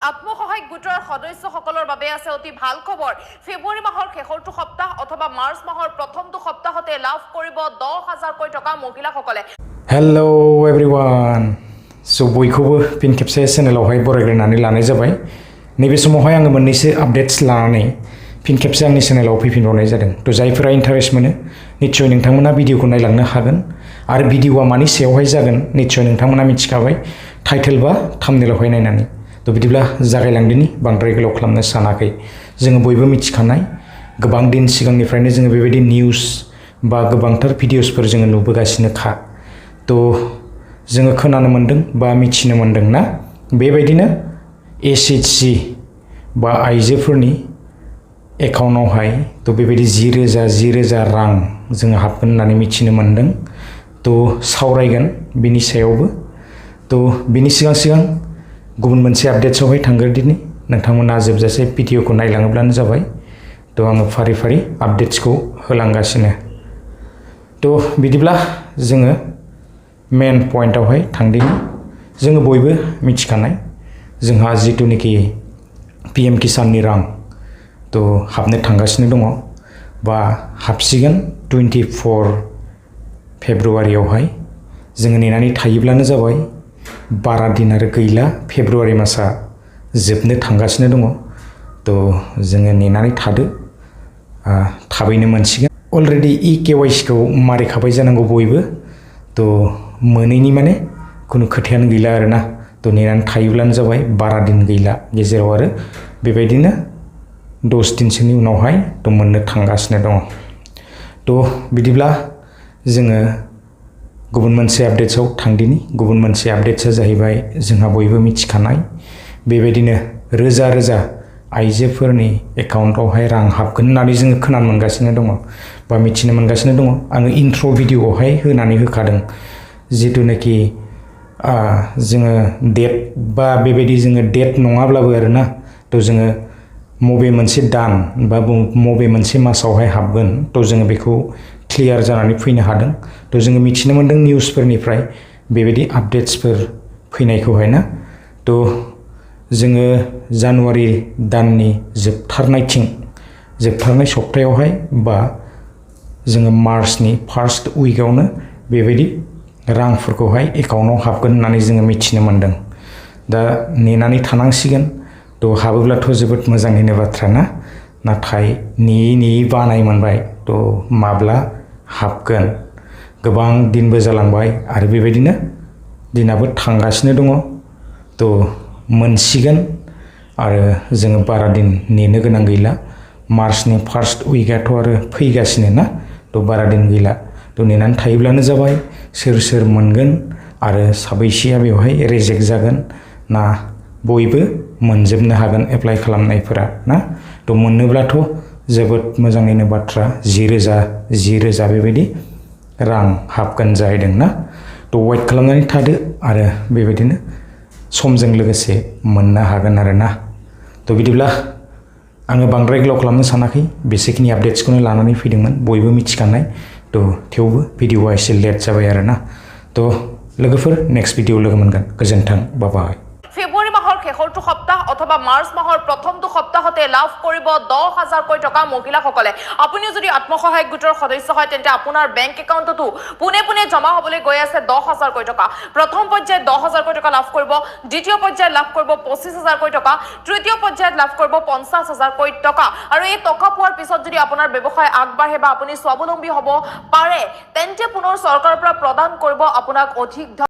আত্মসহায়ক গোটৰ সদস্যসকলৰ বাবে আছে অতি ভাল খবৰ। ফেব্ৰুৱাৰী মাহৰ শেষৰটো সপ্তাহ অথবা মাৰ্চ মাহৰ প্ৰথমটো সপ্তাহতে লাভ কৰিব 10,000 টকা মহিলাসকলে। हेलो एवरीवन सो बयखौबो फिन खेबसे चेनेलावहाय बरायग्रोनानै लानाय जाबाय। नैबे समावहाय आङो मोननैसो आपडेट्स लानानै फिन खेबसे आंनि चेनेलाव फैफिनबावनाय जादों। थ' जायफोरा इन्टारेस्ट मोनो निश्चय नोंथांमोना भिडिअखौ नायलांनो हागोन आरो भिडिअआ मानि सायावहाय जागोन निश्चय नोंथांमोना मिथिखाबाय टाइटेल बा थाम्बनेलावहाय नायनानै। थ' बिदिब्ला जागायलांदिनि बांद्राय गोलाव खालामनो सानाखै। जोङो बयबो मिथिखानाय गोबां दिन सिगांनिफ्रायनो जोङो बेबायदि निउस बा गोबांथार भिडिअसफोर जोङो नुबोगासिनोखा। थ' जोङो खोनानो मोन्दों बा मिथिनो मोन्दों ना बेबायदिनो एसएचजि बा आइजोफोरनि एकाउन्टावहाय थ' बेबायदि 10,000 रां जोङो हाबगोन होननानै मिथिनो मोन्दों। थ' सावरायगोन बिनि सायावबो। थ' बिनि सिगां गुबुन मोनसे आपडेट्सआवहाय थांग्रोदिनि नोंथांमोना जोबजासे भिडिअखौ नायलाङोब्लानो जाबाय। थ' आङो फारि फारि आपडेट्सखौ होलांगासिनो। थ' बिदिब्ला जोङो मेन पइन्टआवहाय थांदिनि। जोङो बयबो मिथिखानाय जोंहा जिथुनिखि PM किसाननि रां थ' हाबनो थांगासिनो दङ बा हाबसिगोन 24 फेब्रुवारियावहाय। जोङो नेनानै थायोब्लानो जाबाय। बारा दिन आरो गैला फेब्रुवारि मासआ जोबनो थांगासिनो दङ। थ' जोङो नेनानै थादो थाबैनो मोनसिगोन। अलरेडि KYCखौ मारिखाबाय जानांगौ बयबो। थ' मोनैनि माने खुनु खोथायानो गैला आरोना। थ' नेनानै थायोब्लानो जाबाय बारा दिन गैला गेजेराव आरो बेबायदिनो 10 दिनसोनि उनावहाय थ' मोननो थांगासिनो दङ। थ' बिदिब्ला जोङो गुबुन मोनसे आपडेट्सआव थांदिनि। गुबुन मोनसे आपडेट्सआ जाहैबाय जोंहा बयबो मिथिखानाय बेबायदिनो रोजा आइजोफोरनि एकाउन्टावहाय रां हाबगोन होननानै जोङो खोनानो मोनगासिनो दङ बा मिथिनो मोनगासिनो दङ। आङो इन्ट्र' भिडिअआवहाय होनानै होखादों जिथुनाखि जोङो डेट बा बेबायदि जोङो डेट नङाब्लाबो आरोना थ' जोङो मबे मोनसे दान बा मबे मोनसे मासावहाय हाबगोन थ' जोङो बेखौ क्लियार जानानै फैनो हादों। थ' जोङो मिथिनो मोन्दों निउसफोरनिफ्राय बेबायदि आपडेट्सफोर फैनायखौहाय ना। थ' जोङो जानुवारि दाननि जोबथारनाय सप्तायावहाय बा जोङो मार्चनि फार्स्ट उइकआवनो बेबायदि रांफोरखौहाय एकाउन्टाव हाबगोन होननानै जोङो मिथिनो मोन्दों। दा नेनानै थानांसिगोन। थ' हाबोब्लाथ' जोबोद मोजांनिनो बाथ्रा ना। नाथाय नेयै बानाय मोनबाय। थ' माब्ला हाबगोन गोबां दिनबो जालांबाय आरो बेबायदिनो दिनाबो थांगासिनो दङ। थ' मोनसिगोन आरो जोङो बारा दिन नेनो गोनां गैला। मार्चनि फार्स्ट उइकआथ' आरो फैगासिनो ना। थ' बारा दिन गैला। थ' नेनानै थायोब्लानो जाबाय सोर मोनगोन आरो साबैसेया बेवहाय रिजेक्ट जागोन ना बयबो मोनजोबनो हागोन एप्लाइ खालामनायफोरा ना। थ' मोनोब्लाथ' जोबोद मोजांनिनो बाथ्रा 10,000 बेबायदि रां हाबगोन जाहैदों ना। थ' वेट खालामनानै थादो आरो बेबायदिनो समजों लोगोसे मोननो हागोन आरो ना। थ' बिदिब्ला आङो बांद्राय गोलाव खालामनो सानाखै बेसेखिनि आपडेट्सखौनो लानानै फैदोंमोन बयबो मिथिखानाय। थ' थेवबो भिडिअआ एसे लेट जाबाय आरो ना। थ' लोगोफोर नेक्स्ट भिडिअ लोगो मोनगोन। गोजोन्थों बाय। ফেব্ৰুৱাৰী মাহৰ শেষৰটো সপ্তাহ অথবা মাৰ্চ মাহৰ প্ৰথমটো সপ্তাহতে লাভ কৰিব 10,000 টকা মহিলাসকলে। আপুনিও যদি আত্মসহায়ক গোটৰ সদস্য হয় তেন্তে আপোনাৰ বেংক একাউণ্টতো পোনে জমা হ'বলৈ গৈ আছে 10,000 টকা। প্ৰথম পৰ্যায়ত 10,000 টকা লাভ কৰিব, দ্বিতীয় পৰ্যায়ত লাভ কৰিব 25,000 টকা, তৃতীয় পৰ্যায়ত লাভ কৰিব 50,000 টকা। আৰু এই টকা পোৱাৰ পিছত যদি আপোনাৰ ব্যৱসায় আগবাঢ়ে বা আপুনি স্বাৱলম্বী হ'ব পাৰে তেন্তে পুনৰ চৰকাৰৰ পৰা প্ৰদান কৰিব আপোনাক অধিক